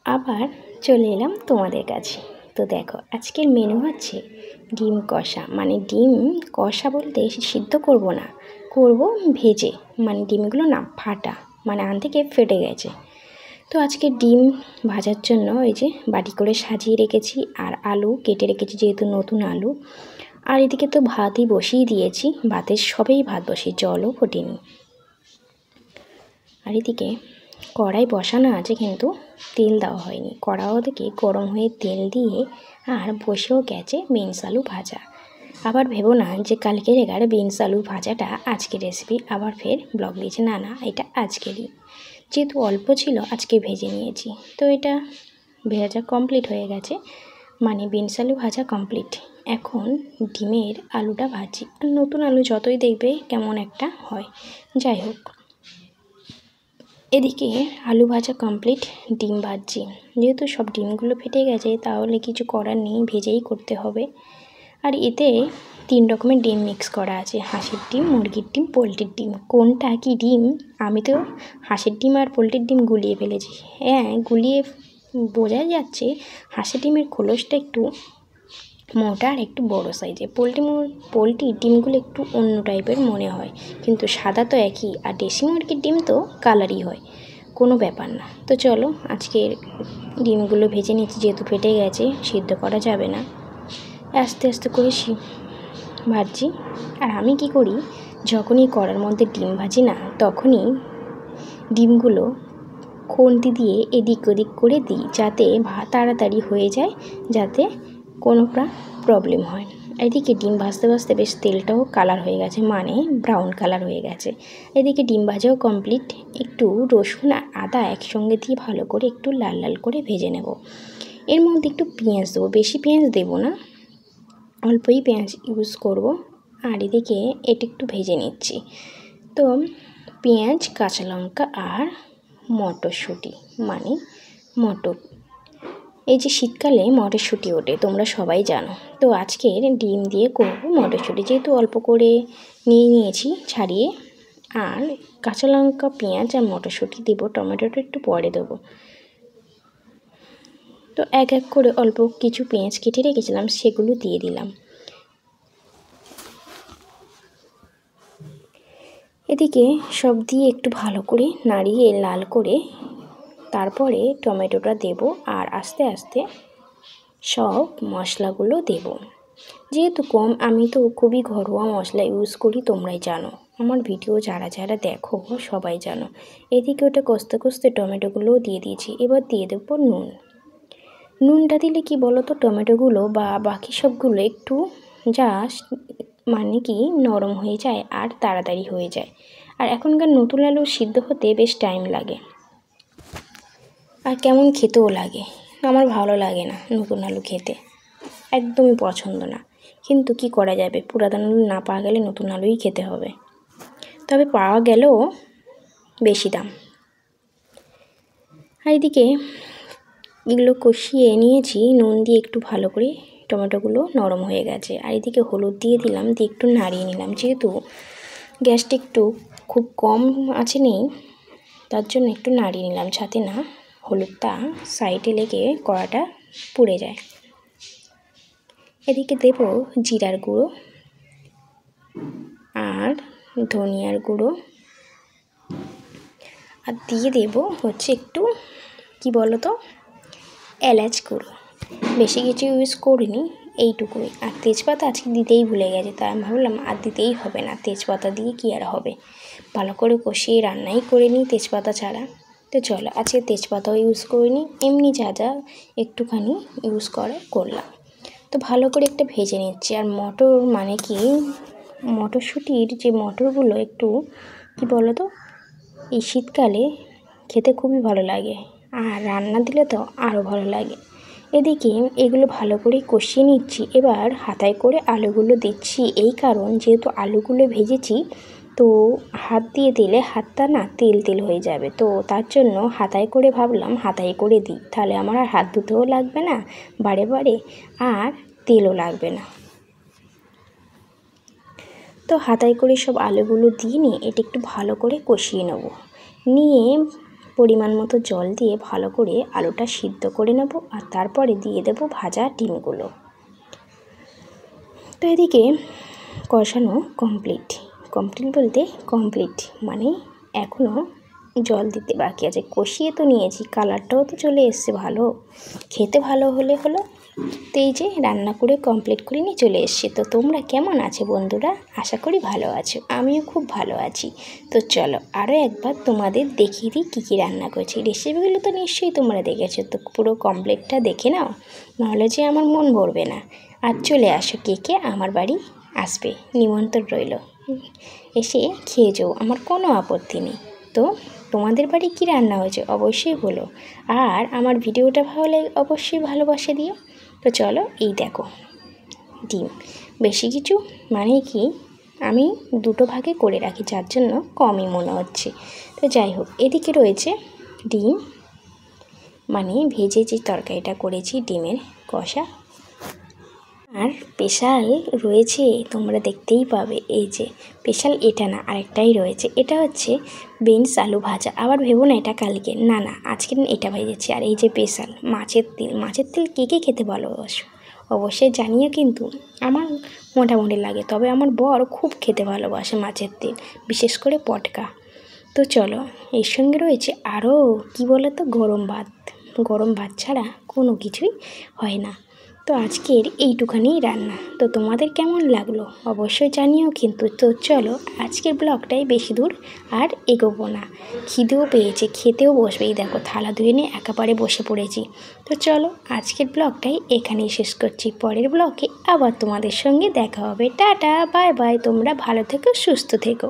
আবার চলে এলাম তোমাদের কাছে। তো দেখো আজকের মেনু হচ্ছে ডিম কষা। মানে ডিম কষা বলতে সিদ্ধ করব না, করব ভেজে। মানে ডিমগুলো না ফাটা, মানে আন থেকে ফেটে গেছে। তো আজকে ডিম ভাজার জন্য এই যে বাটি করে সাজিয়ে রেখেছি, আর আলু কেটে রেখেছি যেহেতু নতুন আলু। আর এদিকে তো ভাতই বসিয়ে দিয়েছি, ভাতের সবেই ভাত বসিয়ে জলও ফোটেনি। আর এদিকে কড়াই বসানো আছে কিন্তু তেল দেওয়া হয়নি। কড়াও থেকে গরম হয়ে তেল দিয়ে আর বসেও গেছে বিনস আলু ভাজা। আবার ভেবো না যে কালকের বিনস আলু ভাজাটা আজকের রেসিপি, আবার ফের ব্লগ দিয়েছে। না না, এটা আজকেরই, যেহেতু অল্প ছিল আজকে ভেজে নিয়েছি। তো এটা ভেজা কমপ্লিট হয়ে গেছে, মানে বিনস আলু ভাজা কমপ্লিট। এখন ডিমের আলুটা ভাজি। আর নতুন আলু যতই দেখবে কেমন একটা হয়, যাই হোক। এদিকে আলু ভাজা কমপ্লিট, ডিম ভাজছি। যেহেতু সব ডিমগুলো ফেটে গেছে তাহলে কিছু করার নেই, ভেজেই করতে হবে। আর এতে 3 রকমের ডিম মিক্স করা আছে, হাঁসের ডিম, মুরগির ডিম, পোলট্রির ডিম। কোনটা কি ডিম, আমি তো হাঁসের ডিম আর পোলট্রির ডিম গুলিয়ে ফেলেছি। হ্যাঁ, গুলিয়ে বোঝাই যাচ্ছে হাঁসের ডিমের খোলসটা একটু মোটা আর একটু বড় সাইজে। পোলট্রির ডিমগুলো একটু অন্য টাইপের মনে হয়, কিন্তু সাদা তো একই। আর দেশি মুরগির ডিম তো কালারই হয়, কোনো ব্যাপার না। তো চলো আজকের ডিমগুলো ভেজে নিচ্ছি, যেহেতু ফেটে গেছে সিদ্ধ করা যাবে না। আস্তে আস্তে করে ভাজছি। আর আমি কি করি, যখনই কড়ার মধ্যে ডিম ভাজি না, তখনই ডিমগুলো খুন্তি দিয়ে এদিক ওদিক করে দিই, যাতে তাড়াতাড়ি হয়ে যায়, যাতে কোনো প্রবলেম হয়। এদিকে ডিম ভাজতে ভাজতে বেশ তেলটাও কালার হয়ে গেছে, মানে ব্রাউন কালার হয়ে গেছে। এদিকে ডিম ভাজাও কমপ্লিট। একটু রসুন আর আদা একসঙ্গে দিয়ে ভালো করে একটু লাল লাল করে ভেজে নেব। এর মধ্যে একটু পেঁয়াজ দেবো, বেশি পেঁয়াজ দেবো না, অল্পই পেঁয়াজ ইউজ করব। আর এদিকে এটা একটু ভেজে নিচ্ছি। তো পেঁয়াজ, কাঁচা লঙ্কা আর মটরশুঁটি, মানে মটর। এই যে শীতকালে মটরশুঁটি ওঠে, তোমরা সবাই জানো। তো আজকের ডিম দিয়ে করব মটরশুঁটি, যেহেতু অল্প করে নিয়েছি ছাড়িয়ে। আর কাঁচা লঙ্কা, পেঁয়াজ আর মটরশুঁটি দেবো, টমেটোটা একটু পরে দেবো। তো এক এক করে অল্প কিছু পেঁয়াজ কেটে রেখেছিলাম, সেগুলো দিয়ে দিলাম। এদিকে সব দিয়ে একটু ভালো করে নাড়িয়ে লাল করে তারপরে টমেটোটা দেব, আর আস্তে আস্তে সব মশলাগুলো দেব। যেহেতু কম, আমি তো খুবই ঘরোয়া মশলা ইউজ করি, তোমরাই জানো, আমার ভিডিও যারা যারা দেখো সবাই জানো। এদিকে ওটা কষতে কষতে টমেটোগুলোও দিয়ে দিয়েছি। এবার দিয়ে দেবো নুন। নুনটা দিলে কি বলো তো, টমেটোগুলো বা বাকি সবগুলো একটু জাস্ট মানে কি নরম হয়ে যায় আর তাড়াতাড়ি হয়ে যায়। আর এখনকার নতুন আলু সিদ্ধ হতে বেশ টাইম লাগে, আর কেমন খেতেও লাগে। আমার ভালো লাগে না নতুন আলু খেতে, একদমই পছন্দ না। কিন্তু কি করা যাবে, পুরাতন আলু না পাওয়া গেলে নতুন আলুই খেতে হবে। তবে পাওয়া গেলেও বেশি দাম। আর এদিকে এগুলো কষিয়ে নিয়েছি নুন দিয়ে একটু ভালো করে, টমেটোগুলো নরম হয়ে গেছে। আর এদিকে হলুদ দিয়ে দিলাম, দিয়ে একটু নাড়িয়ে নিলাম। যেহেতু গ্যাসটা একটু খুব কম আছে নেই, তার জন্য একটু নাড়িয়ে নিলাম, যাতে না হলুদটা সাইডে লেগে কড়াটা পুড়ে যায়। এদিকে দেব জিরার গুঁড়ো আর ধনিয়ার গুঁড়ো, আর দিয়ে দেব হচ্ছে একটু কি বলো তো, এলাচ গুঁড়ো। বেশি কিছু ইউজ করিনি, এইটুকুই। আর তেজপাতা আজকে দিতেই ভুলে গেছে, তাই আমি ভাবলাম আর দিতেই হবে না, তেজপাতা দিয়ে কি আর হবে, ভালো করে কষিয়ে রান্নাই করে নিই তেজপাতা ছাড়া। তো চলো আজকে তেজপাতাও ইউজ করিনি, এমনি যা যা একটুখানি ইউজ করলাম। তো ভালো করে একটা ভেজে নিচ্ছি। আর মটর মানে কি, মটরশুঁটির যে মটরগুলো একটু কি বলো তো, এই শীতকালে খেতে খুবই ভালো লাগে, আর রান্না দিলে তো আরও ভালো লাগে। এদিকে এগুলো ভালো করে কষিয়ে নিচ্ছি। এবার হাতায় করে আলুগুলো দিচ্ছি, এই কারণ যেহেতু আলুগুলো ভেজেছি, তো হাত দিয়ে দিলে হাতটা না তেল তেল হয়ে যাবে। তো তার জন্য হাতায় করে ভাবলাম হাতায় করে দিই, তাহলে আমার আর হাত ধুতেও লাগবে না বারে বারে, আর তেলও লাগবে না। তো হাতায় করে সব আলুগুলো দিয়ে নিয়ে এটা একটু ভালো করে কষিয়ে নেব। নিয়ে পরিমাণ মতো জল দিয়ে ভালো করে আলুটা সিদ্ধ করে নেব, আর তারপরে দিয়ে দেব ভাজা ডিমগুলো। তো এদিকে কষানো কমপ্লিট বলতে কমপ্লিট মানে এখনও জল দিতে বাকি আছে। কষিয়ে তো নিয়েছি, কালারটাও তো চলে এসছে ভালো, খেতে ভালো হলে হলো। তো এই যে রান্না করে কমপ্লিট করে নিয়ে চলে এসছি। তো তোমরা কেমন আছো বন্ধুরা? আশা করি ভালো আছো, আমিও খুব ভালো আছি। তো চলো আরও একবার তোমাদের দেখিয়ে দিই কী কী রান্না করছি। রেসিপিগুলো তো নিশ্চয়ই তোমরা দেখেছো, তো পুরো কমপ্লিটটা দেখে নাও, নাহলে যে আমার মন ভরবে না। আর চলে আসো, কে কে আমার বাড়ি আসবে, নিমন্ত্রণ রইল, এসে খেয়ে যাও, আমার কোনো আপত্তি নেই। তো তোমাদের বাড়ি কী রান্না হয়েছে অবশ্যই বলো, আর আমার ভিডিওটা ভালো লাগে অবশ্যই ভালোবাসা দিও। তো চলো, এই দেখো ডিম, বেশি কিছু মানে কি আমি দুটো ভাগে করে রাখি, যার জন্য কমই মনে হচ্ছে। তো যাই হোক, এদিকে রয়েছে ডিম, মানে ভেজে যে তরকারিটা করেছি ডিমের কষা, আর স্পেশাল রয়েছে তোমরা দেখতেই পাবে। এই যে স্পেশাল এটা না, আরেকটাই রয়েছে, এটা হচ্ছে বিনস আলু ভাজা। আবার ভেবো না এটা কালকে, না না আজকে এটা ভেজেছি। আর এই যে স্পেশাল মাছের তেল কে কে খেতে ভালোবাসো অবশ্যই জানিও, কিন্তু আমার মোটামুটি লাগে, তবে আমার বর খুব খেতে ভালোবাসে মাছের তেল, বিশেষ করে পটকা। তো চলো, এর সঙ্গে রয়েছে আরও কী বলো তো, গরম ভাত ছাড়া কোনো কিছুই হয় না। তো আজকের এইটুখানি রান্না। তো তোমাদের কেমন লাগলো অবশ্যই জানিও কিন্তু। তো চলো, আজকের ব্লগটাই বেশি দূর আর এগোবো না, খিদেও পেয়েছে, খেতেও বসবে। এই দেখো থালা ধুয়ে নিয়ে একেবারে বসে পড়েছি। তো চলো, আজকের ব্লগটাই এখানেই শেষ করছি, পরের ব্লগে আবার তোমাদের সঙ্গে দেখা হবে। টাটা, বাই বাই, তোমরা ভালো থেকো, সুস্থ থেকো।